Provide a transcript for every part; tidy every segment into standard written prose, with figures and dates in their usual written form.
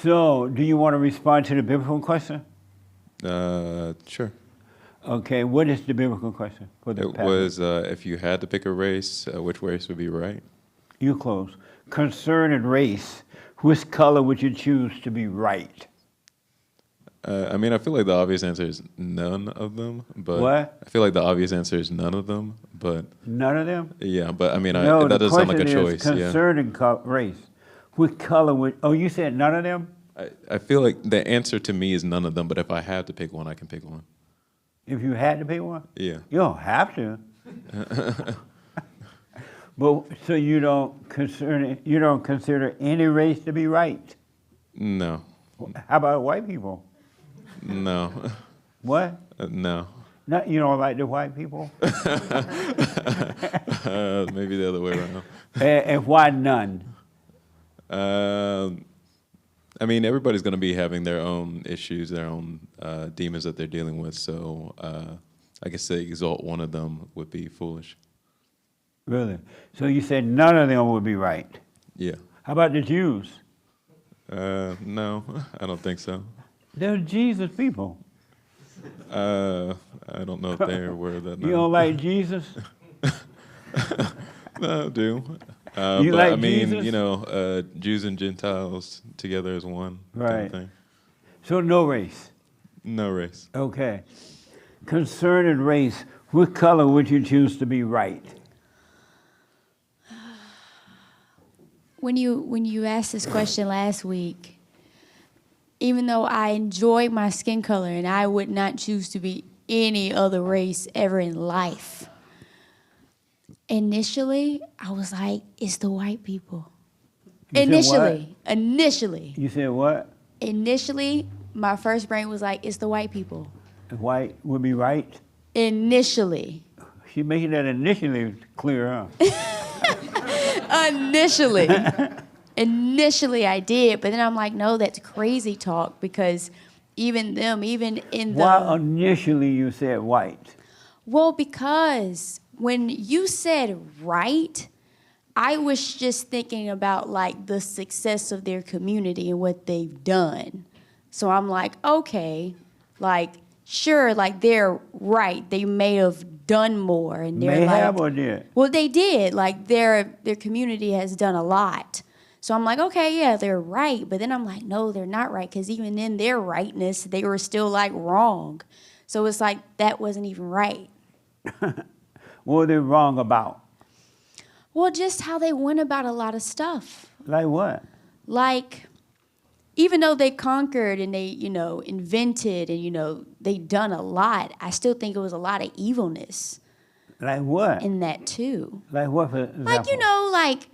So, do you want to respond to the biblical question? Sure. Okay, what is the biblical question? For the It passage? was if you had to pick a race, which race would be right? You close. Concerning race, which color would you choose to be right? I mean, I feel like the obvious answer is none of them. But What? I feel like the obvious answer is none of them. But None of them? yeah, but I mean, No, that the does sound like a question is choice. Yeah. concerning race. Which color would, oh, you said none of them? I feel like the answer to me is none of them. But if I have to pick one, I can pick one. If you had to pick one? Yeah. You don't have to. But so you don't consider any race to be right? No. How about white people? No. What? No. Not, you don't like the white people? Maybe the other way around. And why none? I mean, everybody's going to be having their own issues, their own demons that they're dealing with. So I guess to exalt one of them would be foolish. Really? So you said none of them would be right. Yeah. How about the Jews? No, I don't think so. They're Jesus people. I don't know if they're aware of that now. You don't like Jesus? No, I do. You but like I mean, Jesus? you know, Jews and Gentiles together as one. Right. Kind of thing. So no race. No race. Okay. Concerning race, what color would you choose to be right? When you asked this question last week, even though I enjoy my skin color and I would not choose to be any other race ever in life, initially I was like, it's the white people. You said Initially. You said what? Initially, my first brain was like, it's the white people. White would be right? Initially. She making that initially clear, huh? Initially I did, but then I'm like, no, that's crazy talk because even in the... Why initially you said white? Well, because when you said right, I was just thinking about like the success of their community and what they've done. So I'm like, okay, like, sure, like they're right. They may have done more. And they're May like, have or did? well, they did. Like their community has done a lot. So I'm like, okay, yeah, they're right. But then I'm like, no, they're not right. Because even in their rightness, they were still like wrong. So it's like, that wasn't even right. What were they wrong about? Well, just how they went about a lot of stuff. Like what? Like, even though they conquered and they, invented and, they done a lot, I still think it was a lot of evilness Like what? in that too. Like what, for example? Like,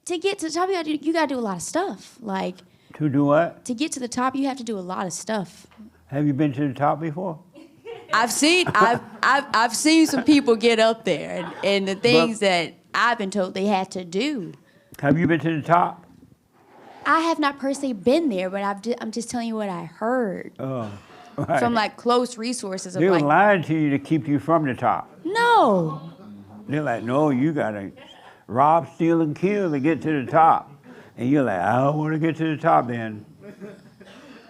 to get to the top, you gotta do a lot of stuff. Like, To do what? to get to the top, you have to do a lot of stuff. Have you been to the top before? I've seen some people get up there and the things that I've been told they had to do. Have you been to the top? I have not personally been there, but I'm just telling you what I heard Oh, right. from like close resources of They were like, lying to you to keep you from the top. no. They're like, no, you gotta rob, steal, and kill to get to the top. And you're like, I don't want to get to the top then.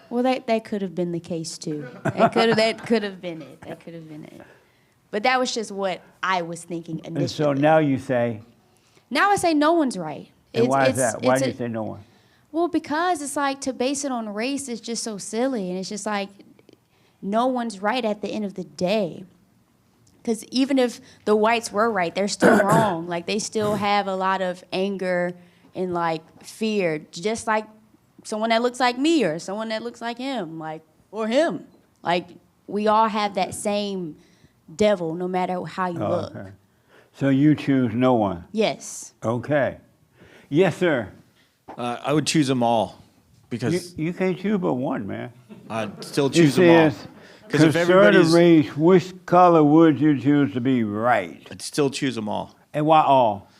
Well, that could have been the case too. That could have been it. But that was just what I was thinking initially. And so now you say, Now I say no one's right. and why is that? Why do you say no one? Well, because it's like to base it on race is just so silly, and it's just like no one's right at the end of the day. Because even if the whites were right, they're still wrong. Like they still have a lot of anger and like fear, just like someone that looks like me or someone that looks like him, like or him. Like we all have that same devil, no matter how you look. Okay. So you choose no one. Yes. Okay. Yes, sir. I would choose them all because You can't choose but one, man. I'd still It choose them all. says, Because if concerning everybody's, race, which color would you choose to be right? I'd still choose them all. And why all?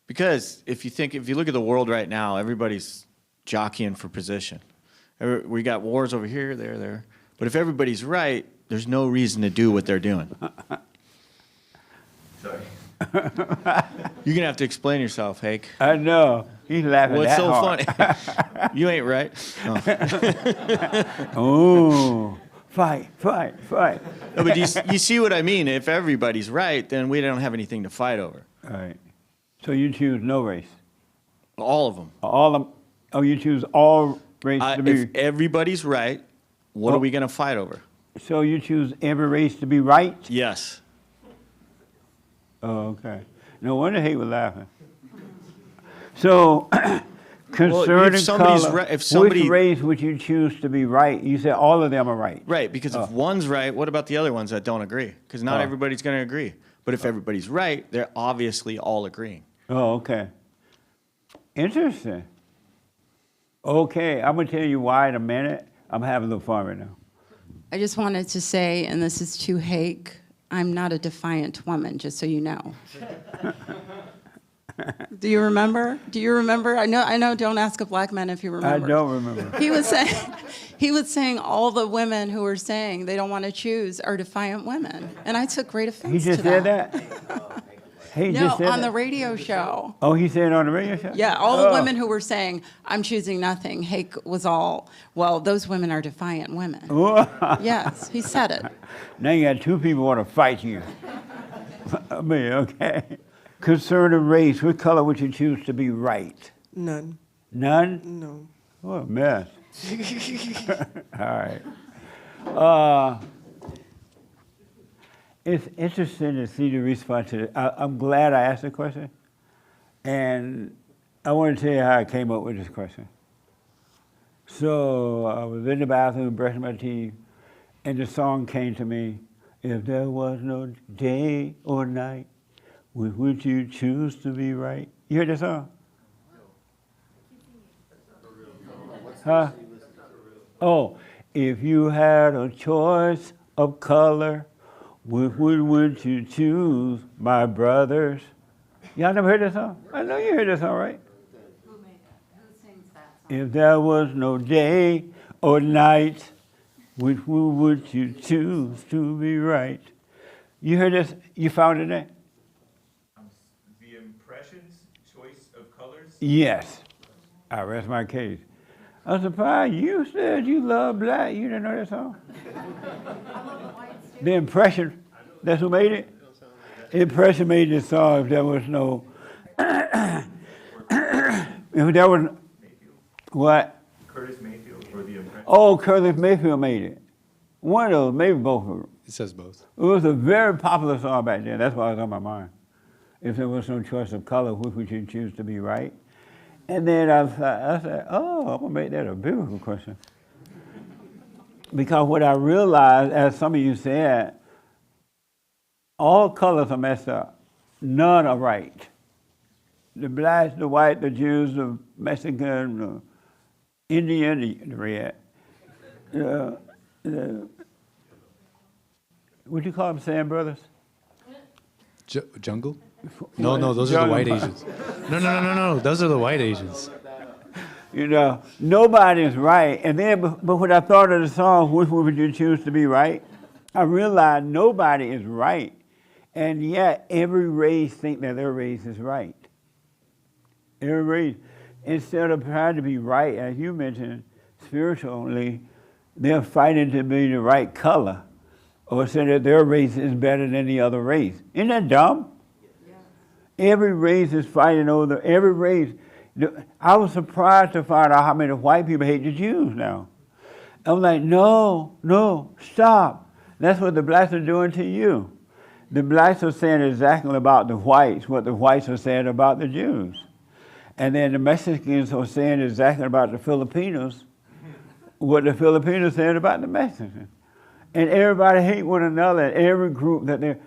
Because if you look at the world right now, everybody's jockeying for position. We got wars over here, there. But if everybody's right, there's no reason to do what they're doing. Sorry. You're going to have to explain yourself, Hake. I know. He's laughing What's that so hard. funny? You ain't right. Oh. Ooh, fight. No, but you see what I mean? If everybody's right, then we don't have anything to fight over. All right. So you choose no race. All of them. All of, oh, you choose all race to be. If everybody's right, what are we going to fight over? So you choose every race to be right? Yes. Oh, okay. No wonder Hake was laughing. So, concerning color, which race would you choose to be right? You said all of them are right. Right, because if one's right, what about the other ones that don't agree? Because not everybody's going to agree. But if everybody's right, they're obviously all agreeing. Oh, okay. Interesting. Okay, I'm going to tell you why in a minute. I'm having a little fun right now. I just wanted to say, and this is to Hake, I'm not a defiant woman, just so you know. Do you remember? I know. Don't ask a black man if you remember. I don't remember. He was saying all the women who were saying they don't want to choose are defiant women, and I took great offense. He just to said that. that? He No, just said on that? the radio show. Oh, he said it on the radio show? Yeah, all the women who were saying I'm choosing nothing. Hake was all, well, those women are defiant women. Yes, he said it. Now you got two people want to fight you. I mean, okay. Concerning race, what color would you choose to be right? None. None? No. What a mess. All right. It's interesting to see the response to it. I'm glad I asked the question. And I want to tell you how I came up with this question. So I was in the bathroom brushing my teeth, and the song came to me, if there was no day or night, with which you choose to be right. You heard that song? Huh? Oh, if you had a choice of color, which would you choose, my brothers? Y'all never heard that song? I know you heard that song, right? Who made that? Who sings that song? If there was no day or night, which would you choose to be right? You heard this? You found it there? The Impressions, Choice of Colors? Yes. I rest my case. I'm surprised you said you love black. You didn't know that song? The Impression, that's who made it? Impression made this song if there was no, if there was, what? Curtis Mayfield or The Impressions? Oh, Curtis Mayfield made it. One of those, maybe both of them. It says both. It was a very popular song back then. That's why it was on my mind. If there was no choice of color, which would you choose to be right? And then I said, oh, I'm going to make that a biblical question. Because what I realized, as some of you said, all colors are messed up. None are right. The blacks, the white, the Jews, the Mexican, the Indian, the red. What do you call them, Sand Brothers? Jungle? No, those are the white Asians. No, those are the white Asians. You know, nobody's right. And then, but when I thought of the song, which one would you choose to be right? I realized nobody is right. And yet, every race think that their race is right. Every race, instead of trying to be right, as you mentioned, spiritually, they're fighting to be the right color, or say that their race is better than the other race. Isn't that dumb? Every race is fighting over every race. I was surprised to find out how many white people hate the Jews now. I'm like, no, stop. That's what the blacks are doing to you. The blacks are saying exactly about the whites what the whites are saying about the Jews. And then the Mexicans are saying exactly about the Filipinos what the Filipinos saying about the Mexicans. And everybody hate one another, every group that they're,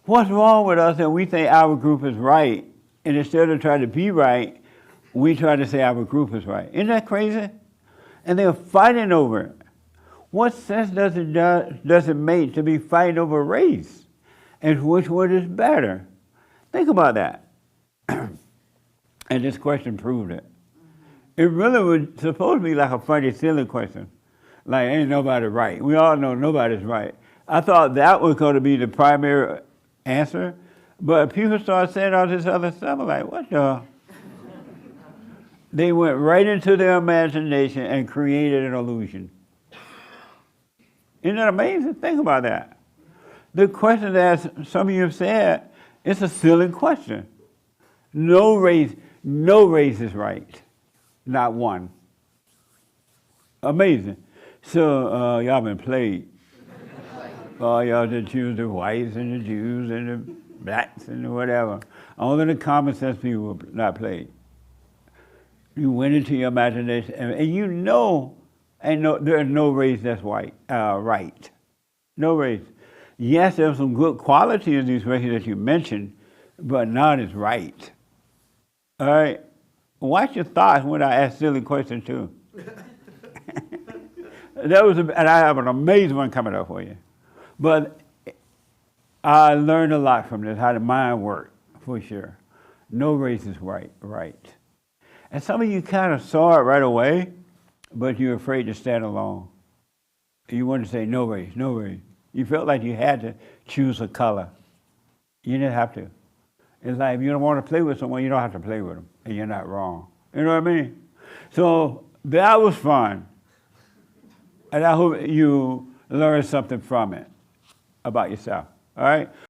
what's wrong with us that we think our group is right, and instead of trying to be right, we try to say our group is right. Isn't that crazy? And they're fighting over it. What sense does it make to be fighting over race? And which one is better? Think about that. And this question proved it. It really was supposed to be like a funny, silly question. Like, ain't nobody right. We all know nobody's right. I thought that was going to be the primary answer, But people start saying all this other stuff. I'm like, what the? They went right into their imagination and created an illusion. Isn't that amazing? Think about that. The question that some of you have said, it's a silly question. No race is right. Not one. Amazing. So y'all been played. Y'all just choose the whites and the Jews and the blacks and the whatever. Only the common sense people were not played. You went into your imagination, and you know, there's no race that's white, right. No race. Yes, there's some good quality in these races that you mentioned, but none is right. All right? Watch your thoughts when I ask silly questions, too. And I have an amazing one coming up for you. But I learned a lot from this, how the mind works, for sure. No race is right. And some of you kind of saw it right away, but you're afraid to stand alone. You want to say no race. You felt like you had to choose a color. You didn't have to. It's like if you don't want to play with someone, you don't have to play with them, and you're not wrong. You know what I mean? So that was fun. And I hope you learned something from it about yourself. All right?